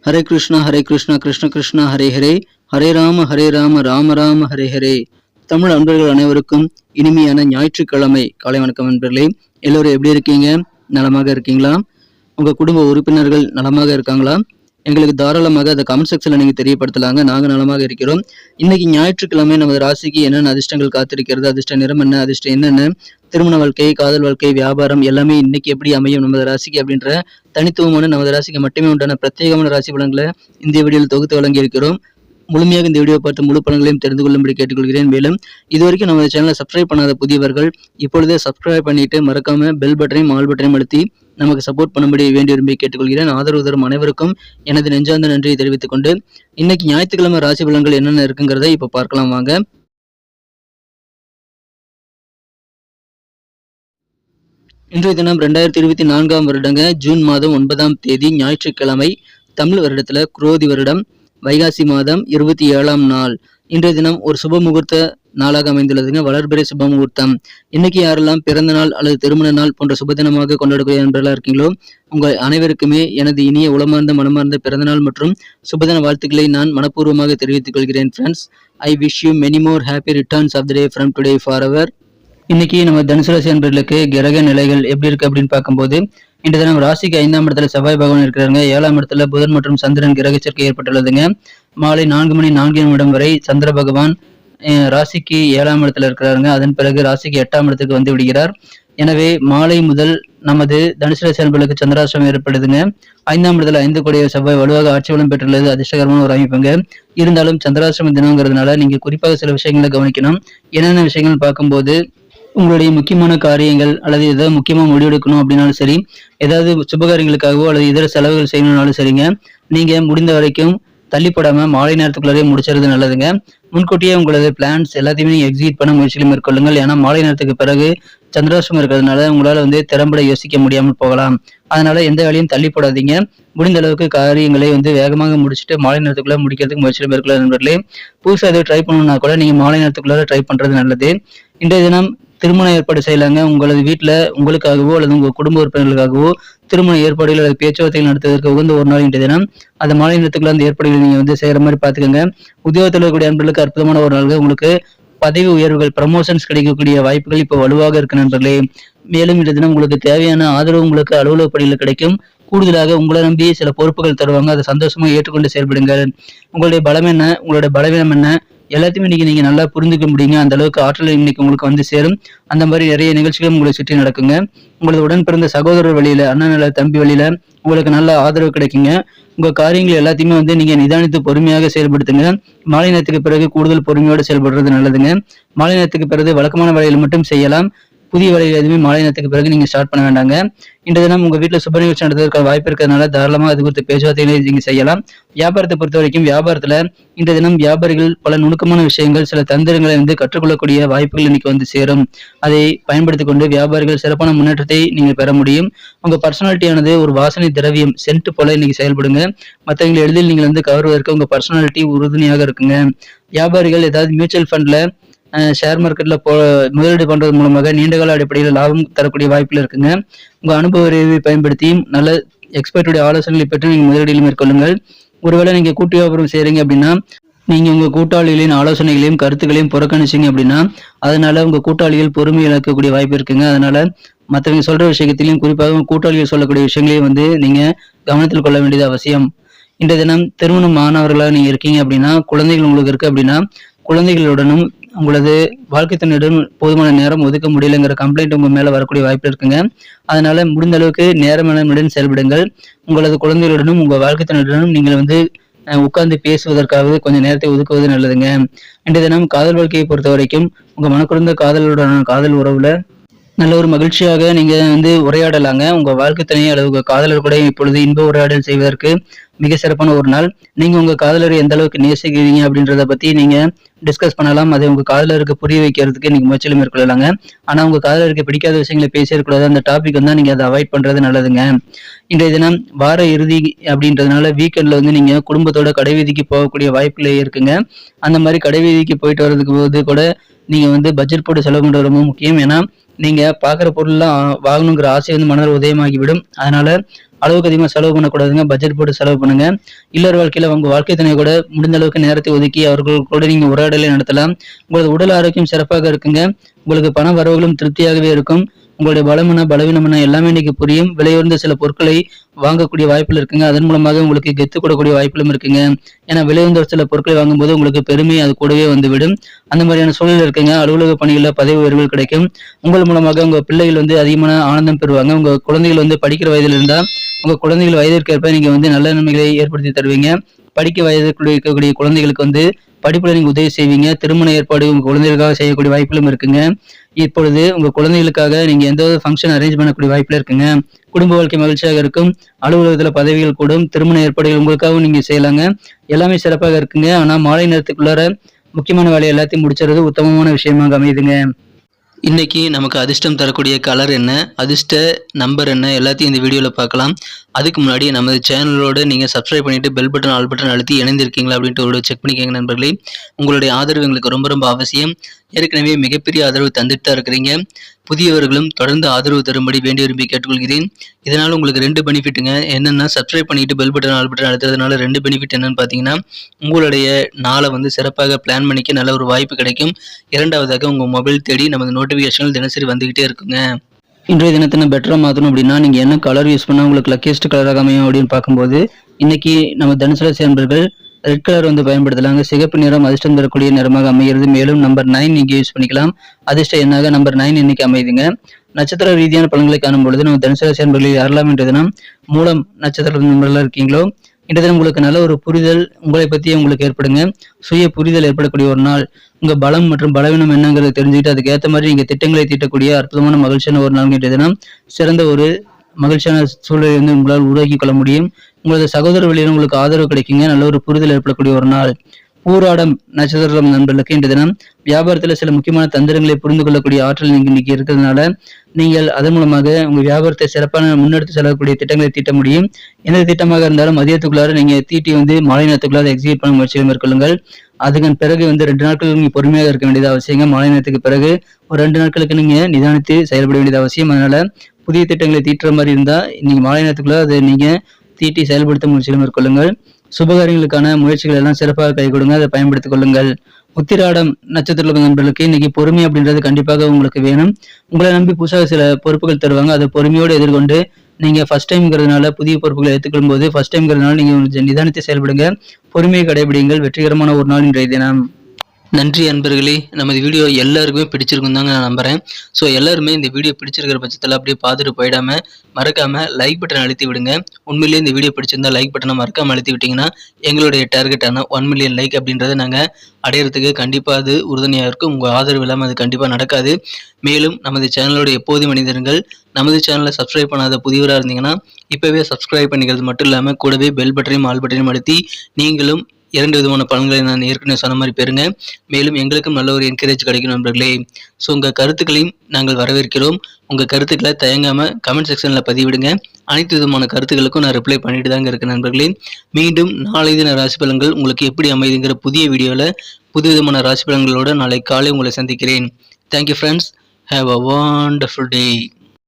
ஹரே கிருஷ்ணா கிருஷ்ண கிருஷ்ணா ஹரே ஹரே, ஹரே ராம ராம ராம ஹரே ஹரே. தமிழ் அன்பர்கள் அனைவருக்கும் இனிமையான ஞாயிற்றுக்கிழமை காலை வணக்கம் நண்பர்களே. எல்லோரும் எப்படி இருக்கீங்க? நலமாக இருக்கீங்களா? உங்க குடும்ப உறுப்பினர்கள் நலமாக இருக்காங்களா? எங்களுக்கு தாராளமாக அதை கமெண்ட் செக்ஷன்ல நீங்க தெரியப்படுத்தலாங்க. நாங்க நலமாக இருக்கிறோம். இன்னைக்கு ஞாயிற்றுக்கிழமை நமது ராசிக்கு என்னென்ன அதிர்ஷ்டங்கள் காத்திருக்கிறது, அதிர்ஷ்ட நிறம் என்ன, அதிர்ஷ்டம் என்னென்ன, திருமண வாழ்க்கை, காதல் வாழ்க்கை, வியாபாரம் எல்லாமே இன்னைக்கு எப்படி அமையும் நமது ராசிக்கு அப்படின்ற தனித்துவமான நமது ராசிக்கு மட்டுமே உண்டான பிரத்யேகமான ராசி பலன்களை இந்த வீடியோவில் தொகுத்து வழங்கி இருக்கிறோம். முழுமையாக இந்த வீடியோ பார்த்து முழு பலன்களையும் தெரிந்து கொள்ளும்படி கேட்டுக்கொள்கிறேன். மேலும் இதுவரைக்கும் நம்ம சேனலை சப்ஸ்கிரைப் பண்ணாத புதியவர்கள் இப்பொழுதே சப்ஸ்கிரைப் பண்ணிட்டு மறக்காம பெல் பட்டனையும் ஆல் பட்டனையும் அழுத்தி நமக்கு சப்போர்ட் பண்ணும்படி வேண்டி விரும்பி கேட்டுக்கொள்கிறேன். ஆதரவு தரும் அனைவருக்கும் எனது நெஞ்சார்ந்த நன்றியை தெரிவித்துக் கொண்டு இன்னைக்கு ஞாயிற்றுக்கிழமை ராசி பலன்கள் என்னென்ன இருக்குங்கிறத இப்ப பார்க்கலாம் வாங்க. இன்றைய தினம் 2024 வருடங்க ஜூன் மாதம் 9ஆம் தேதி ஞாயிற்றுக்கிழமை, தமிழ் வருடத்துல குரோதி வருடம் வைகாசி மாதம் 27ஆம் நாள். இன்றைய தினம் ஒரு சுப முகூர்த்த நாளாக அமைந்துள்ளதுங்க. வளர்பிறை சுப முகூர்த்தம். இன்னைக்கு யாரெல்லாம் பிறந்த நாள் அல்லது திருமண நாள் போன்ற சுபதினமாக கொண்டாடக்கூடிய நண்பர்களா இருக்கீங்களோ உங்கள் அனைவருக்குமே எனது இனிய உளமார்ந்த மனமார்ந்த பிறந்தநாள் மற்றும் சுபதின வாழ்த்துக்களை நான் மனப்பூர்வமாக தெரிவித்துக் கொள்கிறேன். Friends, I wish you many more happy returns of the day from today forever. இன்னைக்கு நம்ம தனுசு ராசி அன்பர்களுக்கு கிரக நிலைகள் எப்படி இருக்கு அப்படின்னு பார்க்கும்போது, இன்று தினம் ராசிக்கு 5ஆம் இடத்துல செவ்வாய் பகவான் இருக்கிறாங்க. 7ஆம் இடத்துல புதன் மற்றும் சந்திரன் கிரக சேர்க்கை ஏற்பட்டுள்ளதுங்க. மாலை 4 மணி 4 நிமிடம் வரை சந்திர பகவான் ராசிக்கு 7ஆம் இடத்துல இருக்கிறாருங்க. அதன் பிறகு ராசிக்கு 8ஆம் இடத்துக்கு வந்து விடுகிறார். எனவே மாலை முதல் நமது தனுசு ராசி அன்பர்களுக்கு சந்திராஷ்டிரமம் ஏற்படுதுங்க. 5ஆம் இடத்துல 5 கோடிய செவ்வாய் வலுவாக ஆட்சி பலம் பெற்றுள்ளது. அதிர்ஷ்டகரமான ஒரு அமைப்புங்க. இருந்தாலும் சந்திராஷ்டிரம தினங்கிறதுனால நீங்க குறிப்பாக சில விஷயங்களை கவனிக்கணும். என்னென்ன விஷயங்கள் பார்க்கும்போது, உங்களுடைய முக்கியமான காரியங்கள் அல்லது ஏதாவது முக்கியமா முடிவெடுக்கணும் அப்படின்னாலும் சரி, ஏதாவது சுபகாரியங்களுக்காகவோ அல்லது இதர செலவுகள் செய்யணும்னாலும் சரிங்க, நீங்க முடிந்த வரைக்கும் தள்ளி போடாம மாலை நேரத்துக்குள்ளே முடிச்சுறது நல்லதுங்க. முன்கூட்டியே உங்களது பிளான்ஸ் எல்லாத்தையுமே நீங்க எக்ஸிக்யூட் பண்ண முயற்சிகளை மேற்கொள்ளுங்கள். ஏன்னா மாலை நேரத்துக்கு பிறகு சந்திராஷ்டிரமம் இருக்கிறதுனால உங்களால திறம்பட யோசிக்க முடியாமல் போகலாம். அதனால எந்த வேலையும் தள்ளி போடாதீங்க. முடிந்த அளவுக்கு காரியங்களை வேகமாக முடிச்சுட்டு மாலை நேரத்துக்குள்ள முடிக்கிறதுக்கு முயற்சிகளை மேற்கொள்ள நண்பர்களே. புதுசாக எதாவது ட்ரை பண்ணணும்னா கூட நீங்க மாலை நேரத்துக்குள்ள ட்ரை பண்றது நல்லது. இன்றைய தினம் திருமண ஏற்பாடு செய்யலாங்க. உங்களது வீட்டுல உங்களுக்காகவோ அல்லது உங்க குடும்ப உறுப்பினர்களுக்காகவோ திருமண ஏற்பாடுகள் அல்லது பேச்சுவார்த்தைகள் நடத்துவதற்கு உகந்த ஒரு நாள் இன்றைய தினம். அந்த மாலை நேரத்துக்குள்ள அந்த ஏற்பாடுகளை நீங்க செய்யற மாதிரி பாத்துக்கோங்க. உத்தியோகத்தில் இருக்கக்கூடிய அன்பர்களுக்கு அற்புதமான ஒரு நாள். உங்களுக்கு பதவி உயர்வுகள், ப்ரமோஷன்ஸ் கிடைக்கக்கூடிய வாய்ப்புகள் இப்போ வலுவாக இருக்கு நண்பர்களே. மேலும் இந்த தினம் உங்களுக்கு தேவையான ஆதரவு உங்களுக்கு அலுவலக பணியில் கிடைக்கும். கூடுதலாக உங்களை நம்பி சில பொறுப்புகள் தருவாங்க. அதை சந்தோஷமா ஏற்றுக்கொண்டு செயல்படுங்கள். உங்களுடைய பலம் என்ன, உங்களுடைய பலவீனம் என்ன, எல்லாத்தையுமே நீங்க நல்லா புரிஞ்சுக்க முடியுங்க. அந்த அளவுக்கு ஆற்றல் இன்னைக்கு உங்களுக்கு சேரும். அந்த மாதிரி நிறைய நிகழ்ச்சிகளும் உங்களை சுற்றி நடக்குங்க. உங்களது உடன் பிறந்த சகோதரர் வழியில, அண்ணன் தம்பி வழியில உங்களுக்கு நல்ல ஆதரவு கிடைக்குங்க. உங்க காரியங்கள் எல்லாத்தையுமே நீங்க நிதானித்து பொறுமையாக செயல்படுத்துங்க. மாலை நேரத்துக்கு பிறகு கூடுதல் பொறுமையோடு செயல்படுறது நல்லதுங்க. மாலை நேரத்துக்கு பிறகு வழக்கமான வேலைகள் மட்டும் செய்யலாம். புதிய வேலைகள் எதுவுமே மாலை நேரத்துக்கு பிறகு நீங்க ஸ்டார்ட் பண்ண வேண்டாங்க. இன்றைய தினம் உங்க வீட்டுல சுப நிகழ்ச்சி நடத்துவதற்கு வாய்ப்பு இருக்கிறதுனால தாராளமாக அது குறித்து பேச்சுவார்த்தைகளை நீங்க செய்யலாம். வியாபாரத்தை பொறுத்த வரைக்கும் வியாபாரத்துல இன்றைய தினம் வியாபாரிகள் பல நுணுக்கமான விஷயங்கள், சில தந்திரங்களை கற்றுக்கொள்ளக்கூடிய வாய்ப்புகள் இன்னைக்கு சேரும். அதை பயன்படுத்திக் கொண்டு வியாபாரிகள் சிறப்பான முன்னேற்றத்தை நீங்க பெற முடியும். உங்க பர்சனாலிட்டியானது ஒரு வாசனை திரவியம், சென்ட் போல இன்னைக்கு செயல்படுங்க. மற்றவங்களை எளிதில் நீங்க கவருவதற்கு உங்க பர்சனாலிட்டி உறுதுணையாக இருக்குங்க. வியாபாரிகள் ஏதாவது மியூச்சுவல் ஃபண்ட்ல, ஷேர் மார்க்கெட்ல முதலீடு பண்றது மூலமாக நீண்டகால அடிப்படையில் லாபம் தரக்கூடிய வாய்ப்புல இருக்குங்க. உங்க அனுபவ அறிவை பயன்படுத்தி நல்ல எக்ஸ்பர்ட்டுடைய ஆலோசனைகளை பெற்று நீங்க முதலீடுகளை மேற்கொள்ளுங்கள். ஒருவேளை நீங்க கூட்டு வியாபாரம் செய்றீங்க அப்படின்னா, நீங்க உங்க கூட்டாளிகளின் ஆலோசனைகளையும் கருத்துக்களையும் புறக்கணிச்சீங்க அப்படின்னா, அதனால உங்க கூட்டாளிகள் பொறுமை இழக்கக்கூடிய வாய்ப்பு இருக்குங்க. அதனால மற்றவங்க சொல்ற விஷயத்திலையும், குறிப்பாக கூட்டாளிகள் சொல்லக்கூடிய விஷயங்களையும் நீங்க கவனத்தில் கொள்ள வேண்டியது அவசியம். இன்றைய தினம் திருமணம் மாணவர்களாக நீங்க இருக்கீங்க அப்படின்னா, குழந்தைகள் உங்களுக்கு இருக்கு அப்படின்னா, குழந்தைகளுடனும் உங்களது வாழ்க்கை துணையுடன் போதுமான நேரம் ஒதுக்க முடியலைங்கிற கம்ப்ளைண்ட் உங்க மேல வரக்கூடிய வாய்ப்பு இருக்குங்க. அதனால முடிந்த அளவுக்கு நேரமுடன் செயல்படுங்கள். உங்களது குழந்தைகளுடனும் உங்க வாழ்க்கை துணையுடனும் நீங்கள் உட்கார்ந்து பேசுவதற்காக கொஞ்சம் நேரத்தை ஒதுக்குவது நல்லதுங்க. இன்றைய தினம் காதல் வாழ்க்கையை பொறுத்த வரைக்கும் உங்க மனக்குறந்த காதலுடனான காதல் உறவுல நல்ல ஒரு மகிழ்ச்சியாக நீங்க உரையாடலாங்க. உங்க வாழ்க்கை துணை அல்லது உங்க காதலர் கூட இப்பொழுது இன்ப உரையாடல் செய்வதற்கு மிக சிறப்பான ஒரு நாள். நீங்க உங்க காதலரை எந்த அளவுக்கு நேசிக்கிறீங்க அப்படின்றத பத்தி நீங்க டிஸ்கஸ் பண்ணலாம். அதை உங்க காதலருக்கு புரிய வைக்கிறதுக்கு நீங்க முயற்சியில மேற்கொள்ளலாங்க. ஆனா உங்க காதலருக்கு பிடிக்காத விஷயங்களை பேசிடக்கூடாது. அந்த டாபிக் நீங்க அதை அவாய்ட் பண்றது நல்லதுங்க. இன்றைய தினம் வார இறுதி அப்படின்றதுனால வீக்கெண்ட்ல நீங்க குடும்பத்தோட கடைவீதிக்கு போகக்கூடிய வாய்ப்புகளே இருக்குங்க. அந்த மாதிரி கடைவீதிக்கு போயிட்டு வர்றதுக்கு போது கூட நீங்க பட்ஜெட் போட்டு செலவு பண்றது ரொம்ப முக்கியம். ஏன்னா நீங்க பாக்குற பொருள்லாம் வாங்கணுங்கிற ஆசை மனதில் உதயமாகிவிடும். அதனால அளவுக்கு அதிகமாக செலவு பண்ணக்கூடாதுங்க. பட்ஜெட் போட்டு செலவு பண்ணுங்க. இல்லற வாழ்க்கையில உங்க வாழ்க்கை துணை கூட முடிந்த அளவுக்கு நேரத்தை ஒதுக்கி அவர்கள் கூட நீங்க உரையாடலை நடத்தலாம். உங்களது உடல் ஆரோக்கியம் சிறப்பாக இருக்குங்க. உங்களுக்கு பண வரவுகளும் திருப்தியாகவே இருக்கும். உங்களுடைய பலமென்ன பலவீனமென்ன எல்லாமே இன்னைக்கு புரியும். விலையுயர்ந்த சில பொருட்களை வாங்கக்கூடிய வாய்ப்புகள் இருக்குங்க. அதன் மூலமாக உங்களுக்கு கெத்து கூடக்கூடிய வாய்ப்புகளும் இருக்குங்க. ஏன்னா விலையுயர்ந்த சில பொருட்களை வாங்கும்போது உங்களுக்கு பெருமை அது கூடவே வந்துவிடும். அந்த மாதிரியான சூழல் இருக்குங்க. அலுவலக பணிகளில் பதவி உயர்வுகள் கிடைக்கும். உங்கள் மூலமாக உங்க பிள்ளைகள் அதிகமான ஆனந்தம் பெறுவாங்க. உங்க குழந்தைகள் படிக்கிற வயதில் இருந்தா உங்க குழந்தைகள் வயதிற்கேற்ப நீங்க நல்ல நன்மைகளை ஏற்படுத்தி தருவீங்க. படிக்க வயதிற்குள் இருக்கக்கூடிய குழந்தைகளுக்கு படிப்புல நீங்க உதவி செய்வீங்க. திருமண ஏற்பாடு உங்க குழந்தைகளுக்காக செய்யக்கூடிய வாய்ப்புகளும் இருக்குங்க. இப்பொழுது உங்க குழந்தைகளுக்காக நீங்க எந்த ஒரு ஃபங்க்ஷன் அரேஞ்ச் பண்ணக்கூடிய வாய்ப்புல இருக்குங்க. குடும்ப வாழ்க்கை மகிழ்ச்சியாக இருக்கும். அலுவலகத்துல பதவிகள் கூடும். திருமண ஏற்பாடுகள் உங்களுக்காகவும் நீங்க செய்யலாங்க. எல்லாமே சிறப்பாக இருக்குங்க. ஆனா மாலை நேரத்துக்குள்ளார முக்கியமான வேலையை எல்லாத்தையும் முடிச்சுறது உத்தமமான விஷயமாக அமையுதுங்க. இன்னைக்கு நமக்கு அதிர்ஷ்டம் தரக்கூடிய கலர் என்ன, அதிர்ஷ்ட நம்பர் என்ன எல்லாத்தையும் இந்த வீடியோவில் பார்க்கலாம். அதுக்கு முன்னாடி நமது சேனலோட நீங்கள் சப்ஸ்கிரைப் பண்ணிட்டு பெல் பட்டன் ஆல் பட்டன் அழுத்தி இணைந்திருக்கீங்களா அப்படின்ட்டு ஒரு செக் பண்ணிக்கோங்க நண்பர்களே. உங்களுடைய ஆதரவு எங்களுக்கு ரொம்ப ரொம்ப அவசியம். ஏற்கனவே மிகப்பெரிய ஆதரவு தந்துட்டு தான் இருக்கிறீங்க. புதியவர்களும் தொடர்ந்து ஆதரவு தரும்படி வேண்டி விரும்பி கேட்டுக்கொள்கிறேன். இதனால் உங்களுக்கு 2 பெனிஃபிட்டுங்க. என்னென்னா சப்ஸ்கிரைப் பண்ணிட்டு பெல் பட்டன் ஆல் பட்டன் அழுத்துறதுனால 2 பெனிஃபிட் என்னன்னு பார்த்தீங்கன்னா, உங்களுடைய நாளை சிறப்பாக பிளான் பண்ணிக்க நல்ல ஒரு வாய்ப்பு கிடைக்கும். இரண்டாவதாக உங்கள் மொபைல் தேடி நமது நோட்டிஃபிகேஷன்கள் தினசரி வந்துகிட்டே இருக்குங்க. இன்றைய தினத்தினை பெட்டராக மாற்றணும் அப்படின்னா நீங்கள் என்ன கலர் யூஸ் பண்ணால் உங்களுக்கு லக்கியஸ்ட் கலராக அமையும் அப்படின்னு பார்க்கும்போது, இன்னைக்கு நம்ம தனுசு ராசி அன்பர்கள் ரெட் கலர் பயன்படுத்தலாங்க. சிகப்பு நிறம் அதிர்ஷ்டம் தரக்கூடிய நிறமாக அமைகிறது. மேலும் நம்பர் 9 நீங்க யூஸ் பண்ணிக்கலாம். அதிர்ஷ்ட எண்ணாக நம்பர் 9 இன்னைக்கு அமைதுங்க. நட்சத்திர ரீதியான பலன்களை காணும் பொழுது நம்ம தனுசு ராசி அன்பர்களில் யாரெல்லாம் இன்றைய தினம் மூலம் நட்சத்திர நண்பர்களாக இருக்கீங்களோ, இன்றைய தினம் உங்களுக்கு நல்ல ஒரு புரிதல் உங்களை பற்றி உங்களுக்கு ஏற்படுங்க. சுய புரிதல் ஏற்படக்கூடிய ஒரு நாள். உங்க பலம் மற்றும் பலவீனம் என்னங்கிறத தெரிஞ்சுக்கிட்டு அதுக்கு ஏற்ற மாதிரி நீங்க திட்டங்களை தீட்டக்கூடிய அற்புதமான மகிழ்ச்சியான ஒரு நாள் இன்றைய தினம். சிறந்த ஒரு மகிழ்ச்சியான சூழலை உங்களால் உருவாக்கி கொள்ள முடியும். உங்களது சகோதர வழியில் உங்களுக்கு ஆதரவு கிடைக்குங்க. நல்ல ஒரு புரிதல் ஏற்படக்கூடிய ஒரு நாள். பூராடம் நட்சத்திரம் நண்பர்களுக்கு இன்றைய தினம் வியாபாரத்தில் சில முக்கியமான தந்திரங்களை புரிந்து கொள்ளக்கூடிய ஆற்றல் இன்னைக்கு இருக்கிறதுனால நீங்கள் அதன் மூலமாக உங்க வியாபாரத்தை சிறப்பான முன்னெடுத்து செல்லக்கூடிய திட்டங்களை தீட்ட முடியும். எந்த திட்டமாக இருந்தாலும் மதியத்துக்குள்ளார நீங்க தீட்டி மாலை நேரத்துக்குள்ளார எக்ஸிக்யூட் பண்ண முயற்சிகளை மேற்கொள்ளுங்கள். அதுக்கு பிறகு 2 நாட்களுக்கு நீங்க பொறுமையாக இருக்க வேண்டியது அவசியங்க. மாலை நேரத்துக்கு பிறகு ஒரு 2 நாட்களுக்கு நீங்க நிதானித்து செயல்பட வேண்டியது அவசியம். அதனால புதிய திட்டங்களை தீட்டுற மாதிரி இருந்தா இன்னைக்கு மாலை நேரத்துக்குள்ள அதை நீங்க தீட்டி செயல்படுத்த முயற்சிகளை மேற்கொள்ளுங்கள். சுபகாரியங்களுக்கான முயற்சிகள் எல்லாம் சிறப்பாக கை கொடுங்க. அதை பயன்படுத்திக் கொள்ளுங்கள். உத்திராடம் நட்சத்திர நண்பர்களுக்கு இன்னைக்கு பொறுமை அப்படின்றது கண்டிப்பாக உங்களுக்கு வேணும். உங்களை நம்பி புதுசாக சில பொறுப்புகள் தருவாங்க. அதை பொறுமையோடு எதிர்கொண்டு நீங்க ஃபர்ஸ்ட் டைம்ங்கிறதுனால புதிய பொறுப்புகளை எடுத்துக்கொள்ளும் போது ஃபர்ஸ்ட் டைம்ங்கிறதுனால நீங்க நிதானித்து செயல்படுங்க. பொறுமையை கடைபிடிங்கள். வெற்றிகரமான ஒரு நாள் இன்றைய தினம். நன்றி அன்பர்களே. நமது வீடியோ எல்லாருக்குமே பிடிச்சிருக்கும் தாங்க நான் நம்புறேன். ஸோ எல்லாருமே இந்த வீடியோ பிடிச்சிருக்கிற பட்சத்தில் அப்படியே பார்த்துட்டு போயிடாம மறக்காம லைக் பட்டன் அழுத்தி விடுங்க. உண்மையிலேயே இந்த வீடியோ பிடிச்சிருந்தா லைக் பட்டனை மறக்காம அழுத்தி விட்டீங்கன்னா எங்களுடைய டார்கெட்டான 1 மில்லியன் லைக் அப்படின்றத நாங்கள் அடையிறதுக்கு கண்டிப்பாக அது உறுதுணையாக இருக்கும். உங்கள் ஆதரவு இல்லாமல் அது கண்டிப்பாக நடக்காது. மேலும் நமது சேனலோட எப்போதும் மனிதர்கள் நமது சேனலை சப்ஸ்கிரைப் பண்ணாத புதியவராக இருந்தீங்கன்னா இப்போவே சப்ஸ்கிரைப் பண்ணிக்கிறது மட்டும் இல்லாமல் கூடவே பெல் பட்டனையும் ஆல் பட்டனையும் அழுத்தி நீங்களும் 2 விதமான பலன்களை நான் ஏற்கனவே சொன்ன மாதிரி பெறுங்க. மேலும் எங்களுக்கும் நல்ல ஒரு என்கரேஜ் கிடைக்கும் நண்பர்களே. ஸோ உங்கள் கருத்துக்களையும் நாங்கள் வரவேற்கிறோம். உங்கள் கருத்துக்களை தயங்காமல் கமெண்ட் செக்ஷனில் பதிவிடுங்க. அனைத்து விதமான கருத்துக்களுக்கும் நான் ரிப்ளை பண்ணிட்டு தாங்க இருக்கேன் நண்பர்களே. மீண்டும் நாளை தின ராசி பலன்கள் உங்களுக்கு எப்படி அமைதுங்கிற புதிய வீடியோவில் புது விதமான ராசி பலன்களோடு நாளை காலை உங்களை சந்திக்கிறேன். Thank you friends. Have a wonderful day.